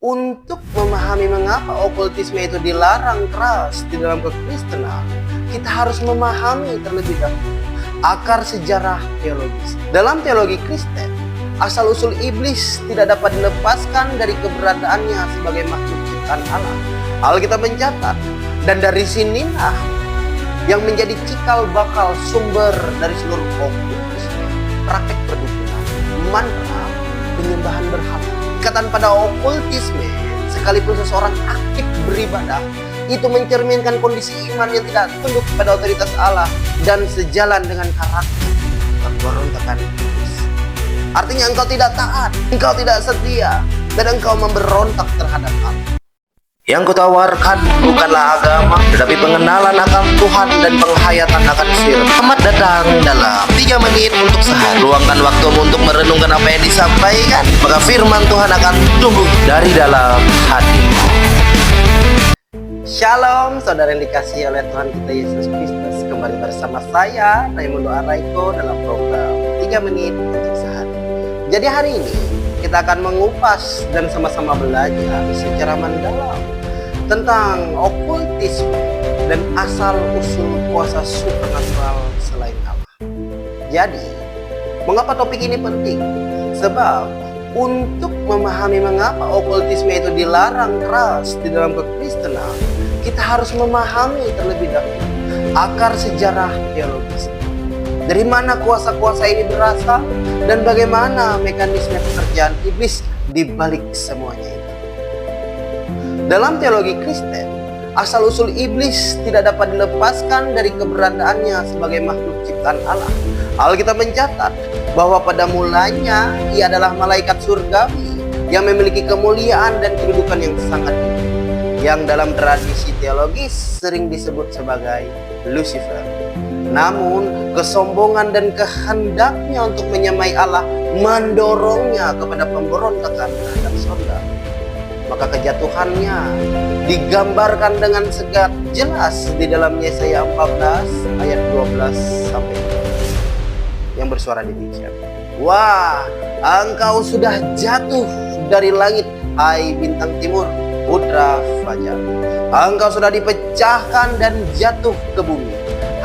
Untuk memahami mengapa okultisme itu dilarang keras di dalam kekristenan, kita harus memahami terlebih dahulu akar sejarah teologis. Dalam teologi Kristen, asal-usul iblis tidak dapat dilepaskan dari keberadaannya sebagai makhluk ciptaan Allah. Alkitab mencatat, dan dari sinilah yang menjadi cikal bakal sumber dari seluruh okultisme, praktek perdukunan, mantra, penyembahan berhala. Ikatan pada okultisme, sekalipun seseorang aktif beribadah, itu mencerminkan kondisi iman yang tidak tunduk pada otoritas Allah dan sejalan dengan karakter pemberontakan iblis. Artinya engkau tidak taat, engkau tidak setia, dan engkau memberontak terhadap Allah. Yang kutawarkan bukanlah agama, tetapi pengenalan akan Tuhan dan penghayatan akan firman. Selamat datang dalam 3 menit untuk sehari. Luangkan waktumu untuk merenungkan apa yang disampaikan, maka firman Tuhan akan tumbuh dari dalam hatimu. Shalom, saudara yang dikasihi oleh Tuhan kita Yesus Kristus. Kembali bersama saya, Raimundo Araiko, dalam program 3 menit untuk sehari. Jadi hari ini kita akan mengupas dan sama-sama belajar secara mendalam tentang okultisme dan asal-usul kuasa supernatural selain Allah. Jadi, mengapa topik ini penting? Sebab untuk memahami mengapa okultisme itu dilarang keras di dalam kekristenan, kita harus memahami terlebih dahulu akar sejarah teologis. Dari mana kuasa-kuasa ini berasal dan bagaimana mekanisme pekerjaan iblis di balik semuanya itu. Dalam teologi Kristen, asal-usul iblis tidak dapat dilepaskan dari keberadaannya sebagai makhluk ciptaan Allah. Alkitab mencatat bahwa pada mulanya ia adalah malaikat surgawi yang memiliki kemuliaan dan kedudukan yang sangat tinggi, yang dalam tradisi teologis sering disebut sebagai Lucifer. Namun, kesombongan dan kehendaknya untuk menyamai Allah mendorongnya kepada pemberontakan terhadap surga. Maka kejatuhannya digambarkan dengan sangat jelas di dalam Yesaya 14 ayat 12 sampai 13 yang bersuara demikian. Wah, engkau sudah jatuh dari langit, hai bintang timur, putra fajar. Engkau sudah dipecahkan dan jatuh ke bumi,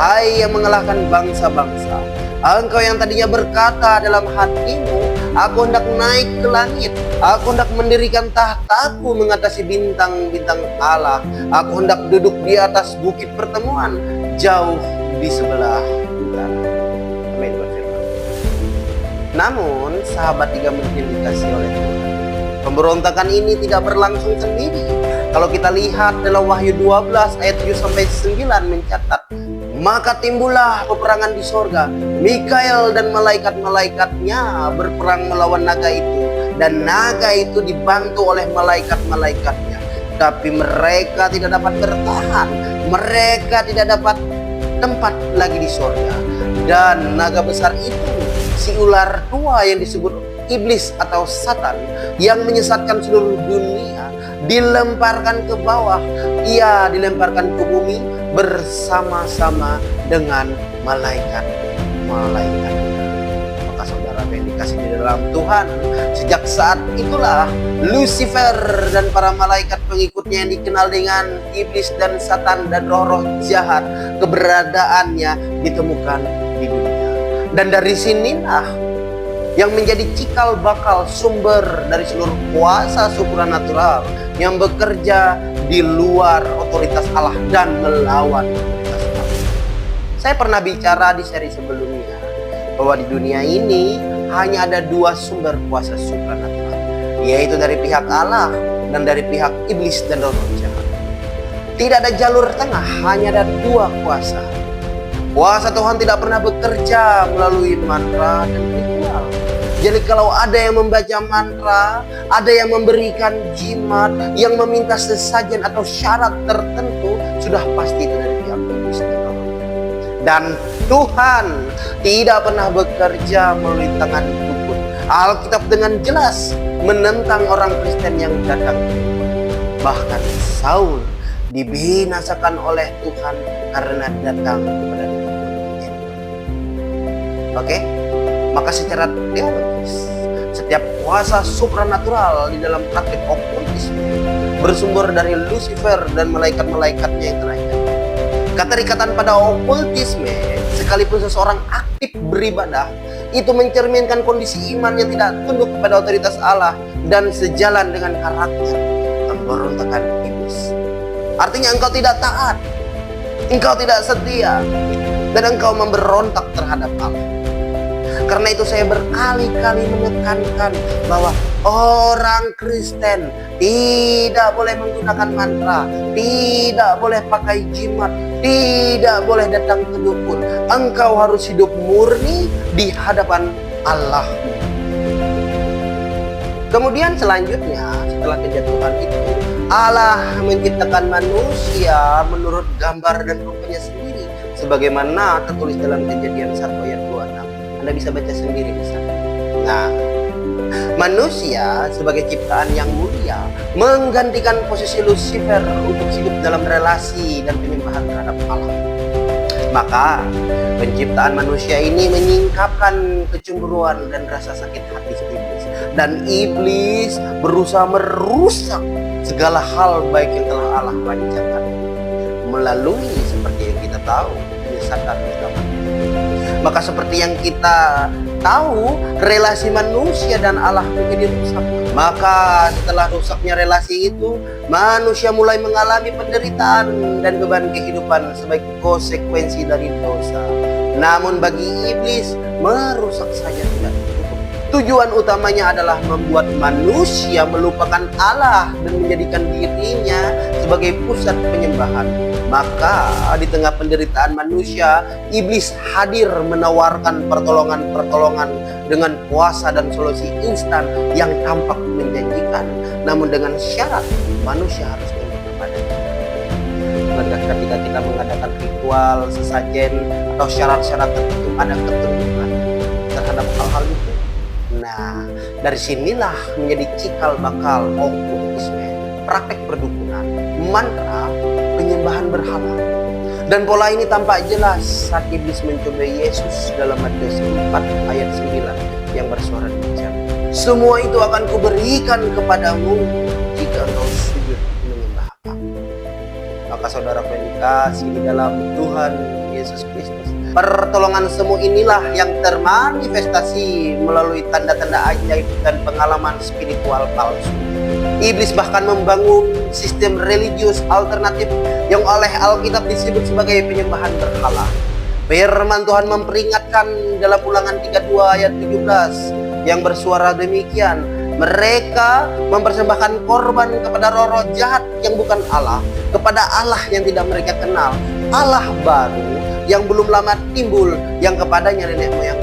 hai yang mengalahkan bangsa-bangsa. Engkau yang tadinya berkata dalam hatimu, aku hendak naik ke langit, aku hendak mendirikan tahtaku mengatasi bintang-bintang Allah. Aku hendak duduk di atas bukit pertemuan, jauh di sebelah utara. Amin berfirman. Namun, sahabat 3 menit yang dikasihi oleh Tuhan, pemberontakan ini tidak berlangsung sendiri. Kalau kita lihat dalam Wahyu 12 ayat 7-9 mencatat, maka timbullah peperangan di sorga. Mikael dan malaikat-malaikatnya berperang melawan naga itu, dan naga itu dibantu oleh malaikat-malaikatnya. Tapi mereka tidak dapat bertahan, mereka tidak dapat tempat lagi di sorga. Dan naga besar itu, si ular tua yang disebut iblis atau Satan, yang menyesatkan seluruh dunia, dilemparkan ke bawah. Ia dilemparkan ke bumi bersama-sama dengan malaikat-malaikat. Maka saudara yang dikasih di dalam Tuhan, sejak saat itulah Lucifer dan para malaikat pengikutnya yang dikenal dengan iblis dan Satan dan roh-roh jahat, keberadaannya ditemukan di dunia. Dan dari sinilah yang menjadi cikal bakal sumber dari seluruh kuasa supranatural yang bekerja di luar otoritas Allah dan melawan otoritas Allah. Saya pernah bicara di seri sebelumnya bahwa di dunia ini hanya ada 2 sumber kuasa supranatural, yaitu dari pihak Allah dan dari pihak iblis dan roh jahat. Tidak ada jalur tengah, hanya ada 2 kuasa. Kuasa Tuhan tidak pernah bekerja melalui mantra dan ritual. Jadi kalau ada yang membaca mantra, ada yang memberikan jimat, yang meminta sesajen atau syarat tertentu, sudah pasti itu dari pihak iblis dan roh. Dan Tuhan tidak pernah bekerja melalui tangan dukun. Alkitab dengan jelas menentang orang Kristen yang datang. Bahkan Saul dibinasakan oleh Tuhan karena datang kepada dukun. Oke? Maka secara teologis, setiap kuasa supranatural di dalam praktik okult okultisme bersumber dari Lucifer dan malaikat-malaikatnya yang terakhir. Keterikatan pada okultisme, sekalipun seseorang aktif beribadah, itu mencerminkan kondisi iman yang tidak tunduk kepada otoritas Allah dan sejalan dengan karakter pemberontakan iblis. Artinya engkau tidak taat, engkau tidak setia, dan engkau memberontak terhadap Allah. Karena itu saya berkali-kali menekankan bahwa orang Kristen tidak boleh menggunakan mantra, tidak boleh pakai jimat, tidak boleh datang ke dukun. Engkau harus hidup murni di hadapan Allah. Kemudian selanjutnya, setelah kejatuhan itu, Allah menciptakan manusia menurut gambar dan rupanya sendiri, sebagaimana tertulis dalam Kejadian 1 ayat 26. Anda bisa baca sendiri di sana. Nah, manusia sebagai ciptaan yang mulia menggantikan posisi Lucifer untuk hidup dalam relasi dan penyembahan terhadap Allah. Maka penciptaan manusia ini menyingkapkan kecemburuan dan rasa sakit hati iblis. Dan iblis berusaha merusak segala hal baik yang telah Allah rancangkan melalui seperti yang kita tahu, menyesatkan agama. Maka seperti yang kita tahu, relasi manusia dan Allah menjadi rusak. Maka setelah rusaknya relasi itu, manusia mulai mengalami penderitaan dan beban kehidupan sebagai konsekuensi dari dosa. Namun bagi iblis, merusak saja tidak cukup. Tujuan utamanya adalah membuat manusia melupakan Allah dan menjadikan dirinya sebagai pusat penyembahan. Maka di tengah penderitaan manusia, iblis hadir menawarkan pertolongan-pertolongan dengan kuasa dan solusi instan yang tampak menjanjikan. Namun dengan syarat manusia harus tunduk kepadanya. Maka ketika kita mengadakan ritual, sesajen, atau syarat-syarat tertentu, ada ketundukan terhadap hal-hal itu. Nah, dari sinilah menjadi cikal bakal okultisme, praktek perdukunan, mantra, penyembahan berhala. Dan pola ini tampak jelas saat iblis mencobai Yesus dalam Matius 4 ayat 9 yang bersuara demikian. Semua itu akan kuberikan kepadamu jika engkau sujud menyembah aku. Maka saudara yang dikasihi di dalam Tuhan Yesus Kristus, pertolongan semu inilah yang termanifestasi melalui tanda-tanda ajaib dan pengalaman spiritual palsu. Iblis bahkan membangun sistem religius alternatif yang oleh Alkitab disebut sebagai penyembahan berhala. Firman Tuhan memperingatkan dalam Ulangan 32 ayat 17 yang bersuara demikian. Mereka mempersembahkan korban kepada roh-roh jahat yang bukan Allah, kepada Allah yang tidak mereka kenal, Allah baru yang belum lama timbul, yang kepadanya nenek moyang.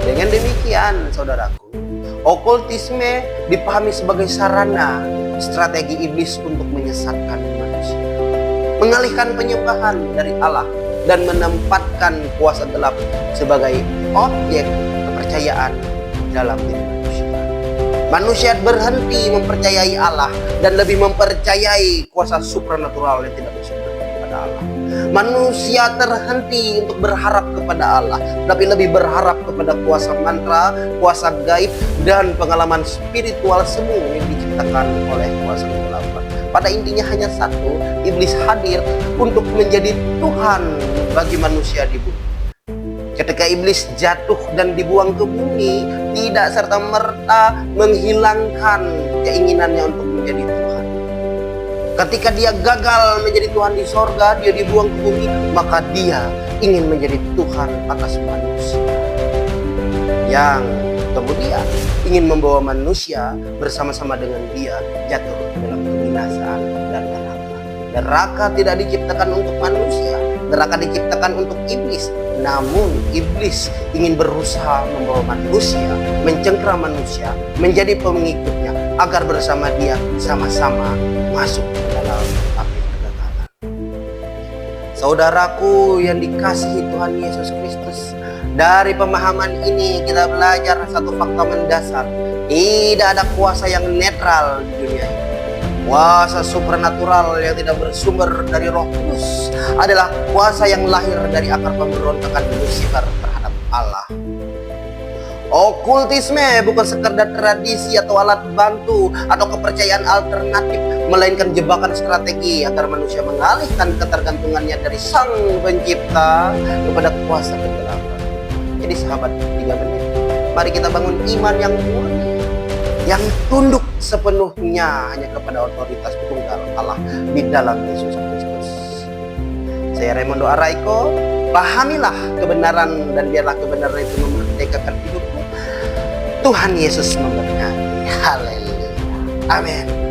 Dengan demikian, saudaraku, okultisme dipahami sebagai sarana strategi iblis untuk menyesatkan manusia, mengalihkan penyembahan dari Allah, dan menempatkan kuasa gelap sebagai objek kepercayaan dalam diri manusia. Manusia berhenti mempercayai Allah dan lebih mempercayai kuasa supranatural yang tidak bersumber kepada Allah. Manusia terhenti untuk berharap kepada Allah, tapi lebih berharap kepada kuasa mantra, kuasa gaib, dan pengalaman spiritual semu yang diciptakan oleh kuasa kegelapan. Pada intinya hanya satu, iblis hadir untuk menjadi Tuhan bagi manusia di bumi. Ketika iblis jatuh dan dibuang ke bumi, tidak serta-merta menghilangkan keinginannya untuk menjadi Tuhan. Ketika dia gagal menjadi Tuhan di sorga, dia dibuang ke bumi, maka dia ingin menjadi Tuhan atas manusia, yang kemudian ingin membawa manusia bersama-sama dengan dia jatuh dalam kebinasaan dan neraka. Neraka tidak diciptakan untuk manusia, neraka diciptakan untuk iblis. Namun iblis ingin berusaha membawa manusia, mencengkram manusia menjadi pengikutnya, agar bersama dia sama-sama masuk ke dalam api kekekalan. Saudaraku yang dikasihi Tuhan Yesus Kristus, dari pemahaman ini kita belajar satu fakta mendasar. Tidak ada kuasa yang netral di dunia ini. Kuasa supernatural yang tidak bersumber dari Roh Kudus adalah kuasa yang lahir dari akar pemberontakan Lucifer terhadap Allah. Okultisme bukan sekedar tradisi atau alat bantu atau kepercayaan alternatif, melainkan jebakan strategi agar manusia mengalihkan ketergantungannya dari Sang Pencipta kepada kuasa kegelapan. Jadi sahabat 3 menit, mari kita bangun iman yang murni, yang tunduk sepenuhnya hanya kepada otoritas tunggal Allah di dalam Yesus Kristus. Saya Raymondo Araiko. Pahamilah kebenaran dan biarlah kebenaran itu memerdekakan hidupmu. Tuhan Yesus memberkati. Haleluya. Amin.